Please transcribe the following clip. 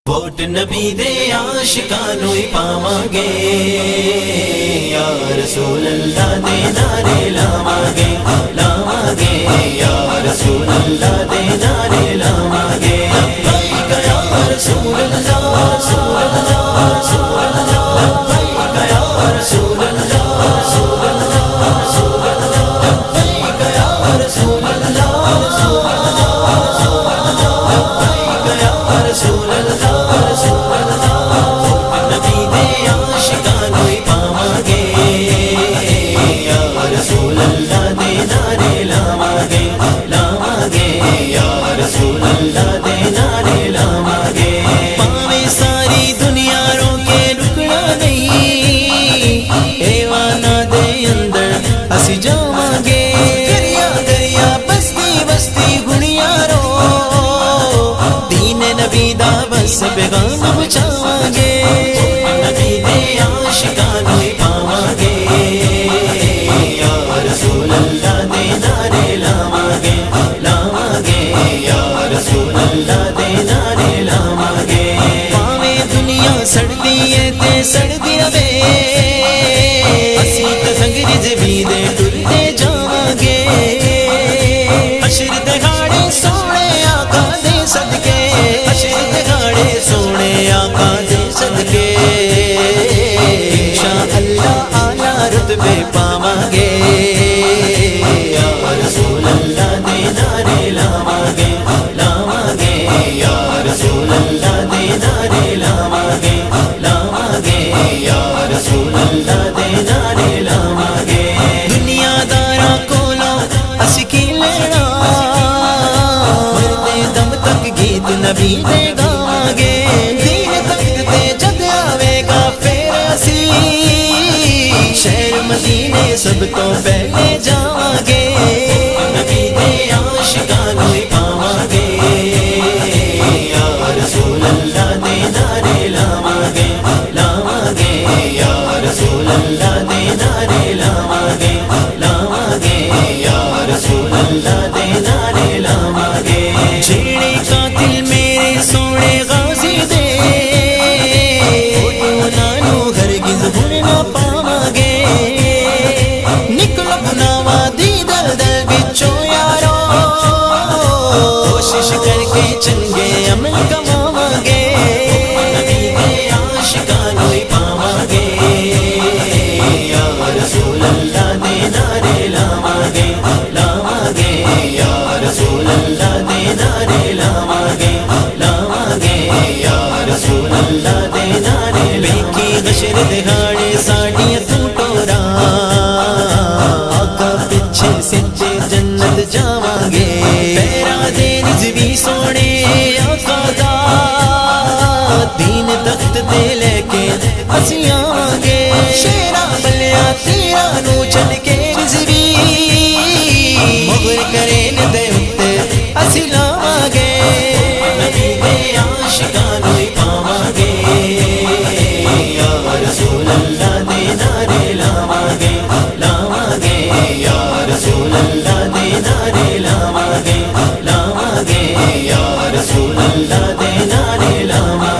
Vote نبی دے عاشقانوں ہی پاواں گے، یا رسول اللہ دے نعرے لاواں گے، لاواں گے، یا رسول اللہ دے نعرے لاواں گے، لبیک یا رسول اللہ، رسول اللہ، رسول اللہ، لبیک یا رسول اللہ، رسول اللہ، رسول اللہ، لبیک یا رسول اللہ، رسول اللہ، رسول اللہ، لبیک یا رسول اللہ۔ پیغام پہنچاواں گے، نبی دے عاشقانوں ہی پاواں گے، یا رسول اللہ دے نعرے لاواں گے، لاواں گے، یا رسول اللہ دے نعرے لاواں گے۔ پاویں دنیا سڑدی ہے تے سڑدی رہے، اسی تے سنگریز بھی دے ٹردے جاواں گے، حشر دے گھاڑے سونے آقا دے صدقے، حشر دے گھاڑے سونے آقا دے صدقے، انشاءاللہ اعلیٰ رتبے پاواں گے، یا رسول اللہ دے نعرے لاواں گے، لاواں گے، یا رسول اللہ دے نعرے لاواں گے، لاواں گے، یا رسول اللہ دے نعرے لاواں گے۔ دنیا داراں کولوں اسی کی لینا، مردے دم تک گیت نبی دے گاواں گے، دین تخت تے جد آوے گا پھر اسی شہر مدینے سب تو پہلے جاواں گے، نبی دے عاشقانوں ہی پاواں گے، یا رسول اللہ دے نعرے لاواں گے، لاواں گے، یا رسول اللہ دے نعرے لاواں گے، لاواں گے، یا رسول اللہ دے نعرے لاواں گے۔ جھیڑے قاتل میرے سونے غازی دے، انہاں نوں ہرگز بھول نہ پاواں گے، نکلو گناواں دی دلدل وچوں یارو، کوشش کر کے چنگے عمل کماواں گے، نبی دے عاشقانوں ہی پاواں گے، یا رسول اللہ دے نعرے لاواں گے، لاواں گے، یا رسول اللہ دے نعرے لاواں گے، لاواں گے، یا رسول اللہ دے نعرے ویکھی حشر دہاڑے ساڈیاں تو ٹوراں، آقا پچھے سچے جنت جاواں گے، پیراں دے رضوی سونے آقا دا، دین تخت تے لے کے اسی آواں گے، شیراں بلیاں تیراں نوں چل کے رضوی مغر کرین دے اُتے اسی لاواں گے، نبی دے عاشقانوں ہی پاواں گے، یا رسول اللہ دے نعرے لاواں گے، لاواں گے، یا رسول اللہ دے نعرے لاواں گے، لاواں گے، یا رسول اللہ دے نعرے لاواں